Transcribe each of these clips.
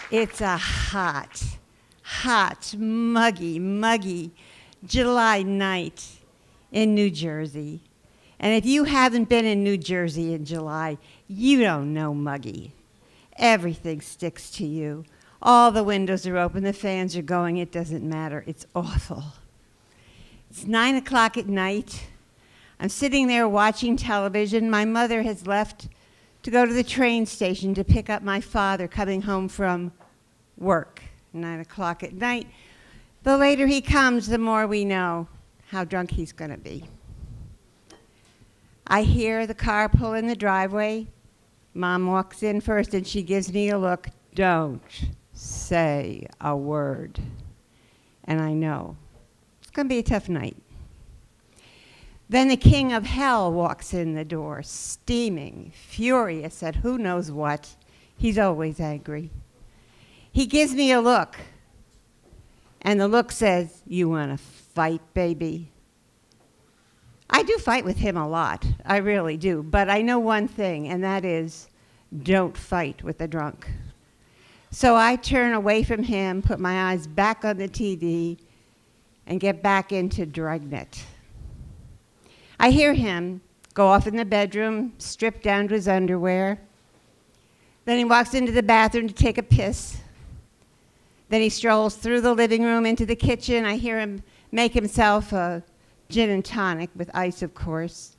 It's a hot, muggy July night in New Jersey. And if you haven't been in New Jersey in July, you don't know muggy. Everything sticks to you. All the windows are open, the fans are going, it doesn't matter. It's awful. It's 9 o'clock at night. I'm sitting there watching television. My mother has left to go to the train station to pick up my father coming home from work. 9 o'clock at night. The later he comes, the more we know how drunk he's going to be. I hear the car pull in the driveway. Mom walks in first and she gives me a look. Don't say a word. And I know it's going to be a tough night. Then the king of hell walks in the door, steaming, furious at who knows what. He's always angry. He gives me a look, and the look says, "You want to fight, baby?" I do fight with him a lot. I really do. But I know one thing, and that is, don't fight with a drunk. So I turn away from him, put my eyes back on the TV, and get back into Dragnet. I hear him go off in the bedroom, strip down to his underwear. Then he walks into the bathroom to take a piss. Then he strolls through the living room into the kitchen. I hear him make himself a gin and tonic with ice, of course.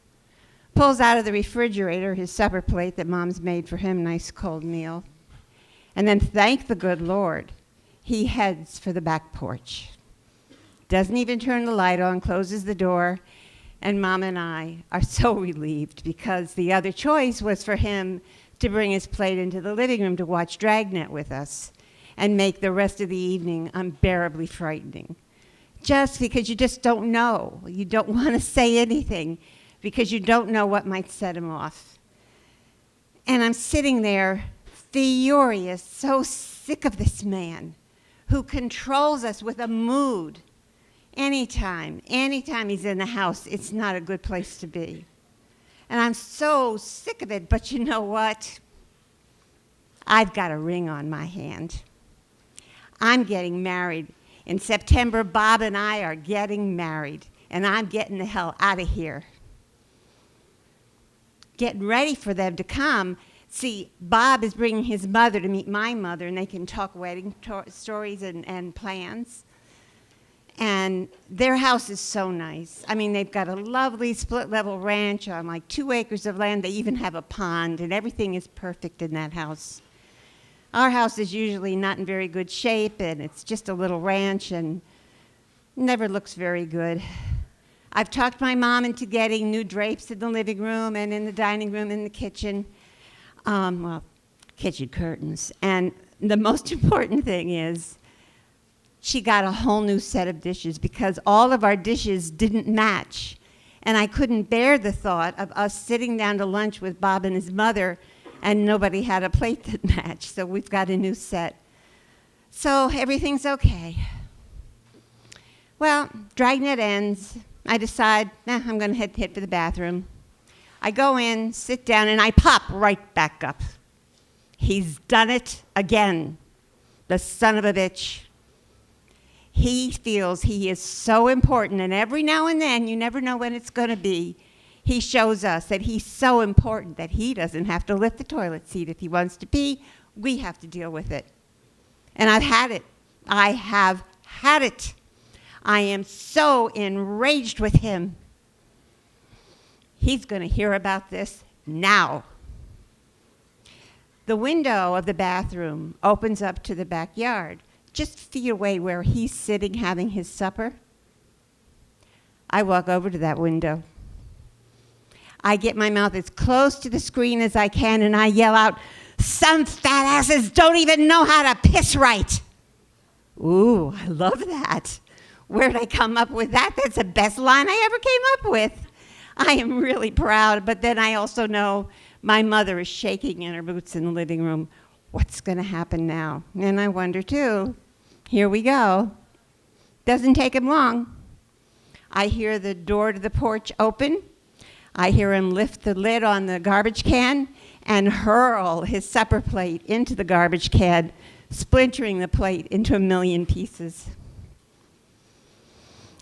Pulls out of the refrigerator his supper plate that Mom's made for him, nice cold meal. And then, thank the good Lord, he heads for the back porch. Doesn't even turn the light on, closes the door, and Mom and I are so relieved because the other choice was for him to bring his plate into the living room to watch Dragnet with us and make the rest of the evening unbearably frightening. Just because you just don't know. You don't want to say anything because you don't know what might set him off. And I'm sitting there furious, so sick of this man who controls us with a mood. Anytime he's in the house, it's not a good place to be. And I'm so sick of it, but you know what? I've got a ring on my hand. I'm getting married. In September, Bob and I are getting married, and I'm getting the hell out of here. Getting ready for them to come. See, Bob is bringing his mother to meet my mother, and they can talk wedding stories and plans. And their house is so nice. I mean, they've got a lovely split-level ranch on like 2 acres of land. They even have a pond, and everything is perfect in that house. Our house is usually not in very good shape, and it's just a little ranch and never looks very good. I've talked my mom into getting new drapes in the living room and in the dining room and the kitchen. Kitchen curtains. And the most important thing is she got a whole new set of dishes because all of our dishes didn't match. And I couldn't bear the thought of us sitting down to lunch with Bob and his mother and nobody had a plate that matched. So we've got a new set. So everything's okay. Well, Dragnet ends. I decide, I'm going to head for the bathroom. I go in, sit down, and I pop right back up. He's done it again, the son of a bitch. He feels he is so important, and every now and then, you never know when it's going to be, he shows us that he's so important that he doesn't have to lift the toilet seat if he wants to pee. We have to deal with it. And I've had it. I have had it. I am so enraged with him. He's going to hear about this now. The window of the bathroom opens up to the backyard, just feet away where he's sitting having his supper. I walk over to that window. I get my mouth as close to the screen as I can, and I yell out, "Some fat asses don't even know how to piss right." Ooh, I love that. Where'd I come up with that? That's the best line I ever came up with. I am really proud, but then I also know my mother is shaking in her boots in the living room. What's going to happen now? And I wonder, too. Here we go. Doesn't take him long. I hear the door to the porch open. I hear him lift the lid on the garbage can and hurl his supper plate into the garbage can, splintering the plate into a million pieces.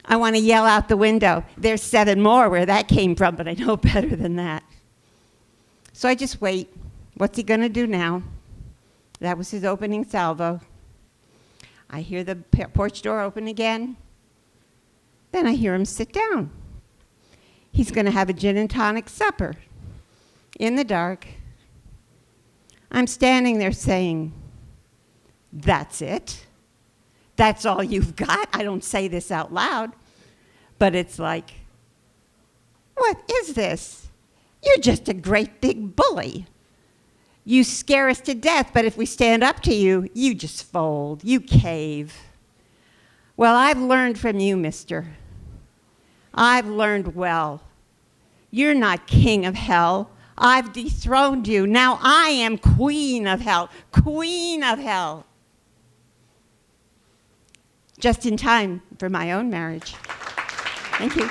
I want to yell out the window, there's 7 more where that came from, but I know better than that. So I just wait. What's he going to do now? That was his opening salvo. I hear the porch door open again. Then I hear him sit down. He's going to have a gin and tonic supper in the dark. I'm standing there saying, that's it? That's all you've got? I don't say this out loud, but it's like, what is this? You're just a great big bully. You scare us to death, but if we stand up to you, you just fold, you cave. Well, I've learned from you, mister. I've learned well. You're not king of hell. I've dethroned you. Now I am queen of hell. Queen of hell. Just in time for my own marriage. Thank you.